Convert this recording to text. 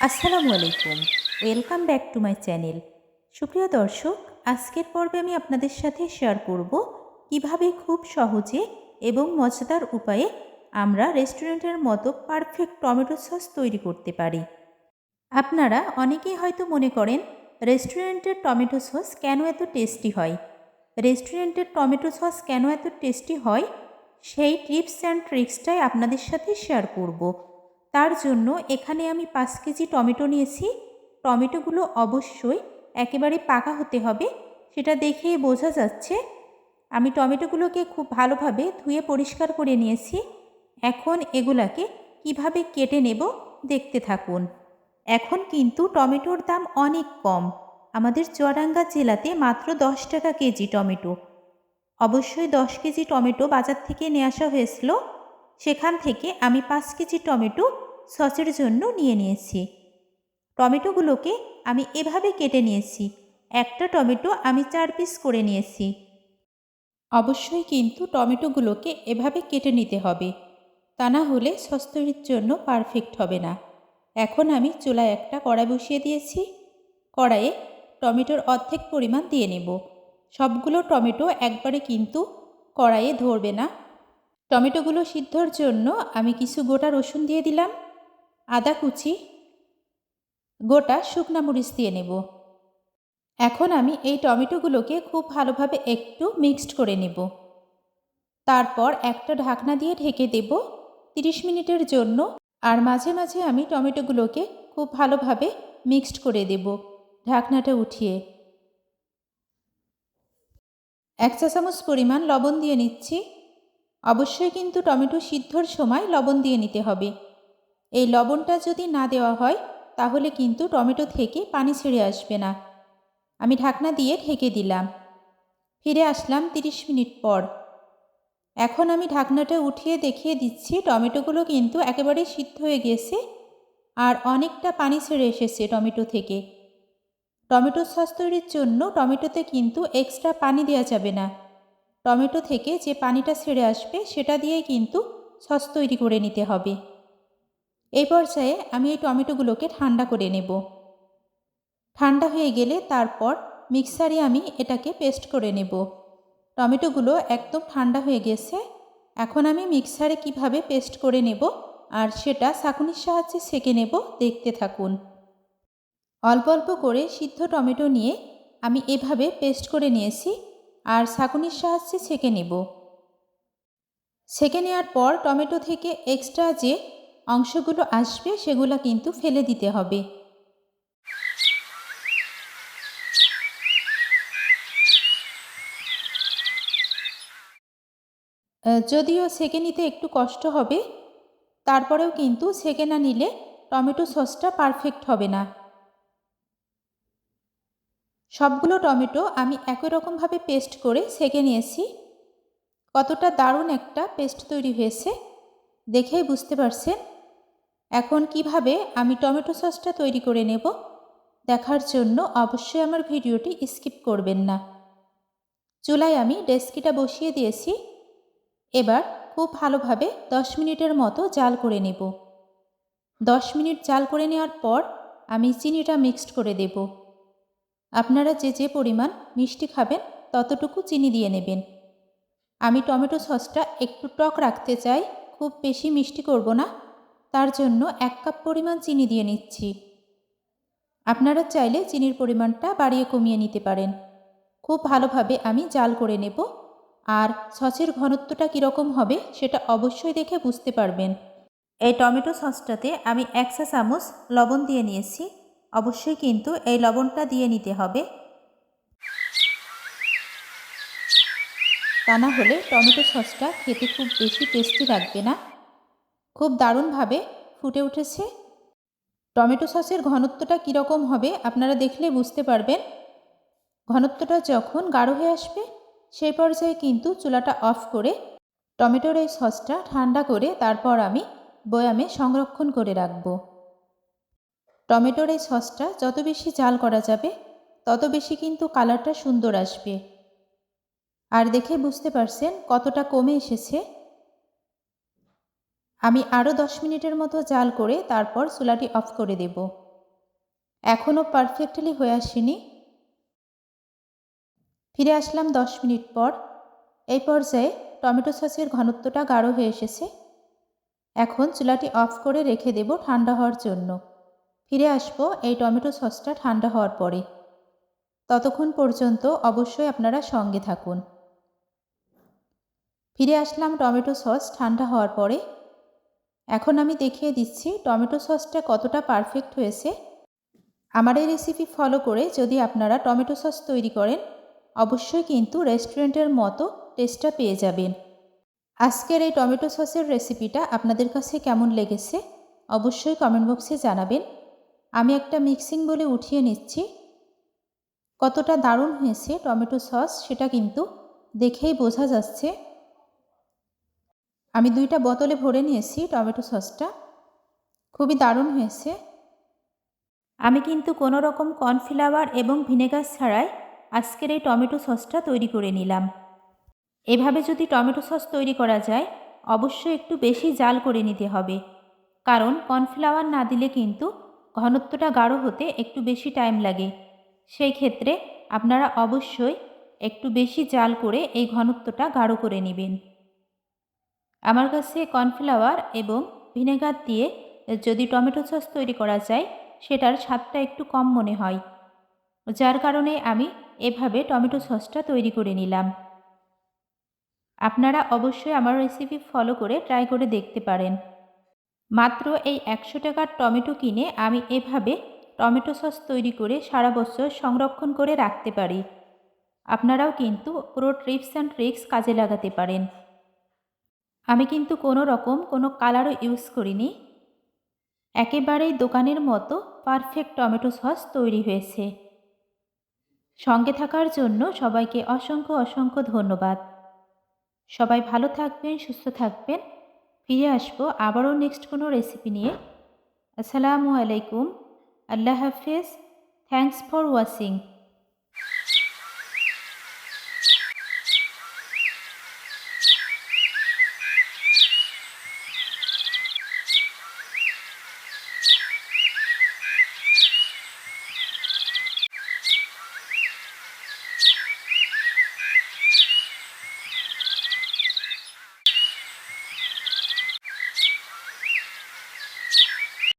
আসসালামু আলাইকুম। Welcome back to my channel. সুপ্রিয় দর্শক, আজকের পর্বে আমি আপনাদের সাথে শেয়ার করব কিভাবে খুব সহজে এবং মজাদার উপায়ে আমরা রেস্টুরেন্টের মতো পারফেক্ট টমেটো সস তৈরি করতে পারি। আপনারা অনেকেই হয়তো মনে করেন রেস্টুরেন্টের টমেটো সস কেন এত টেস্টি হয়। রেস্টুরেন্টের টমেটো সস কেন এত টেস্টি হয় সেই টিপস অ্যান্ড ট্রিক্সটাই আপনাদের সাথে শেয়ার করব। তার জন্য এখানে আমি 5 কেজি টমেটো নিয়েছি। টমেটোগুলো অবশ্যই একেবারে পাকা হতে হবে, সেটা দেখে বোঝা যাচ্ছে। আমি টমেটোগুলোকে খুব ভালোভাবে ধুয়ে পরিষ্কার করে নিয়েছি। এখন এগুলাকে কিভাবে কেটে নেব দেখতে থাকুন। এখন কিন্তু টমেটোর দাম অনেক কম। আমাদের চুয়াডাঙ্গা জেলাতে মাত্র 10 টাকা কেজি টমেটো। অবশ্যই 10 কেজি টমেটো বাজার থেকে নিয়ে আসা হয়েছিল। সেখান থেকে আমি 5 কেজি টমেটো সসের জন্য নিয়ে নিয়েছি। টমেটোগুলোকে আমি এভাবে কেটে নিয়েছি। একটা টমেটো আমি 4 পিস করে নিয়েছি। অবশ্যই কিন্তু টমেটোগুলোকে এভাবে কেটে নিতে হবে, তা না হলে সস তৈরির জন্য পারফেক্ট হবে না। এখন আমি চুলায় একটা কড়াই বসিয়ে দিয়েছি। কড়াইয়ে টমেটোর অর্ধেক পরিমাণ দিয়ে নেব। সবগুলো টমেটো একবারে কিন্তু কড়াইয়ে ধরবে না। টমেটোগুলো সিদ্ধর জন্য আমি কিছু গোটা রসুন দিয়ে দিলাম, আদা কুচি, গোটা শুকনা মরিচ দিয়ে নেব। এখন আমি এই টমেটোগুলোকে খুব ভালোভাবে একটু মিক্সড করে নেব। তারপর একটা ঢাকনা দিয়ে ঢেকে দেব 30 মিনিটের জন্য। আর মাঝে মাঝে আমি টমেটোগুলোকে খুব ভালোভাবে মিক্সড করে দেব ঢাকনাটা উঠিয়ে। 1 চা চামচ পরিমাণ লবণ দিয়ে নিচ্ছি। অবশ্যই কিন্তু টমেটো সিদ্ধর সময় লবণ দিয়ে নিতে হবে। এই লবণটা যদি না দেওয়া হয় তাহলে কিন্তু টমেটো থেকে পানি ছেড়ে আসবে না। আমি ঢাকনা দিয়ে ঢেকে দিলাম। ফিরে আসলাম 30 মিনিট পর। এখন আমি ঢাকনাটা উঠিয়ে দেখিয়ে দিচ্ছি, টমেটোগুলো কিন্তু একেবারে সিদ্ধ হয়ে গেছে আর অনেকটা পানি ছেড়ে এসেছে টমেটো থেকে। টমেটো সস তৈরির জন্য টমেটোতে কিন্তু এক্সট্রা পানি দেওয়া যাবে না। টমেটো থেকে যে পানিটা ছেড়ে আসবে সেটা দিয়েই কিন্তু সস তৈরি করে নিতে হবে। এই পর্যায়ে আমি এই টমেটোগুলোকে ঠান্ডা করে নেব। ঠান্ডা হয়ে গেলে তারপর মিক্সারে আমি এটাকে পেস্ট করে নেব। টমেটোগুলো একদম ঠান্ডা হয়ে গেছে। এখন আমি মিক্সারে কিভাবে পেস্ট করে নেব আর সেটা ছাঁকুনির সাহায্যে ছেঁকে নেব, দেখতে থাকুন। অল্প অল্প করে সিদ্ধ টমেটো নিয়ে আমি এভাবে পেস্ট করে নিয়েছি আর ছাঁকুনির সাহায্যে ছেঁকে নেব। ছেঁকে নেওয়ার পর টমেটো থেকে এক্সট্রা যে অংশগুলো আসবে সেগুলো কিন্তু ফেলে দিতে হবে। যদিও ছেঁকে নিতে একটু কষ্ট হবে, তারপরেও কিন্তু ছেঁকে না নিলে টমেটো সসটা পারফেক্ট হবে না। সবগুলো টমেটো আমি একই রকমভাবে পেস্ট করে ছেঁকে নিয়েছি। কতটা দারুণ একটা পেস্ট তৈরি হয়েছে দেখেই বুঝতে পারছেন। এখন কিভাবে আমি টমেটো সসটা তৈরি করে নেব দেখার জন্য অবশ্যই আমার ভিডিওটি স্কিপ করবেন না। চুলায় আমি ডেস্কিটা বসিয়ে দিয়েছি। এবার খুব ভালোভাবে 10 মিনিটের মতো জাল করে নেব। 10 মিনিট জাল করে নেওয়ার পর আমি চিনিটা মিক্সড করে দেব। আপনারা যে যে পরিমাণ মিষ্টি খাবেন ততটুকু চিনি দিয়ে নেবেন। আমি টমেটো সসটা একটু টক রাখতে চাই, খুব বেশি মিষ্টি করব না। তার জন্য 1 কাপ পরিমাণ চিনি দিয়ে নিচ্ছি। আপনারা চাইলে চিনির পরিমাণটা বাড়িয়ে কমিয়ে নিতে পারেন। খুব ভালোভাবে আমি জাল করে নেব। আর সসের ঘনত্বটা কীরকম হবে সেটা অবশ্যই দেখে বুঝতে পারবেন। এই টমেটো সসটাতে আমি 1 চা চামচ লবণ দিয়ে নিয়েছি। অবশ্যই কিন্তু এই লবণটা দিয়ে নিতে হবে, তা না হলে টমেটো সসটা খেতে খুব বেশি টেস্টি লাগবে না। খুব দারুণভাবে ফুটে উঠেছে। টমেটো সসের ঘনত্বটা কীরকম হবে আপনারা দেখলে বুঝতে পারবেন। ঘনত্বটা যখন গাঢ় হয়ে আসবে সেই পর্যায়ে কিন্তু চুলাটা অফ করে টমেটোর এই সসটা ঠান্ডা করে তারপর আমি বয়ামে সংরক্ষণ করে রাখব। টমেটোর এই সসটা যত বেশি জাল করা যাবে তত বেশি কিন্তু কালারটা সুন্দর আসবে। আর দেখে বুঝতে পারছেন কতটা কমে এসেছে। আমি আরও 10 মিনিটের মতো জাল করে তারপর চুলাটি অফ করে দেব। এখনও পারফেক্টলি হয়ে আসেনি। ফিরে আসলাম 10 মিনিট পর। এই পর্যায়ে টমেটো সসের ঘনত্বটা গাঢ় হয়ে এসেছে। এখন চুলাটি অফ করে রেখে দেব ঠান্ডা হওয়ার জন্য। ফিরে আসবো এই টমেটো সসটা ঠান্ডা হওয়ার পরে। ততক্ষণ পর্যন্ত অবশ্যই আপনারা সঙ্গে থাকুন। ফিরে আসলাম টমেটো সস ঠান্ডা হওয়ার পরে। এখন আমি দেখিয়ে দিচ্ছি টমেটো সসটা কতটা পারফেক্ট হয়েছে। আমার এই রেসিপি ফলো করে যদি আপনারা টমেটো সস তৈরি করেন, অবশ্যই কিন্তু রেস্টুরেন্টের মতো টেস্টটা পেয়ে যাবেন। আজকের এই টমেটো সসের রেসিপিটা আপনাদের কাছে কেমন লেগেছে অবশ্যই কমেন্ট বক্সে জানাবেন। আমি একটা মিক্সিং বলে উঠিয়ে নিচ্ছি। কতটা দারুণ হয়েছে টমেটো সস সেটা কিন্তু দেখেই বোঝা যাচ্ছে। আমি 2টা বোতলে ভরে নিয়েছি টমেটো সসটা। খুবই দারুণ হয়েছে। আমি কিন্তু কোনো রকম কর্নফ্লাওয়ার এবং ভিনেগার ছাড়াই আজকের এই টমেটো সসটা তৈরি করে নিলাম। এভাবে যদি টমেটো সস তৈরি করা যায়, অবশ্যই একটু বেশি জাল করে নিতে হবে, কারণ কর্নফ্লাওয়ার না দিলে কিন্তু ঘনত্বটা গাঢ় হতে একটু বেশি টাইম লাগে। সেই ক্ষেত্রে আপনারা অবশ্যই একটু বেশি জাল করে এই ঘনত্বটা গাঢ় করে নেবেন। আমার কাছে কর্নফ্লাওয়ার এবং ভিনেগার দিয়ে যদি টমেটো সস তৈরি করা যায়, সেটার স্বাদটা একটু কম মনে হয়, যার কারণে আমি এভাবে টমেটো সসটা তৈরি করে নিলাম। আপনারা অবশ্যই আমার রেসিপি ফলো করে ট্রাই করে দেখতে পারেন। মাত্র এই 100 টাকার টমেটো কিনে আমি এভাবে টমেটো সস তৈরি করে সারা বছর সংরক্ষণ করে রাখতে পারি। আপনারাও কিন্তু পুরো টিপস অ্যান্ড ট্রিক্স কাজে লাগাতে পারেন। আমি কিন্তু কোনো রকম কোনো কালারও ইউজ করিনি। একেবারেই দোকানের মতো পারফেক্ট টমেটো সস তৈরি হয়েছে। সঙ্গে থাকার জন্য সবাইকে অসংখ্য অসংখ্য ধন্যবাদ। সবাই ভালো থাকবেন, সুস্থ থাকবেন। ফিরে আসবো আবারও নেক্সট কোনো রেসিপি নিয়ে। আসসালামু আলাইকুম। আল্লাহ হাফেজ। Thanks for watching.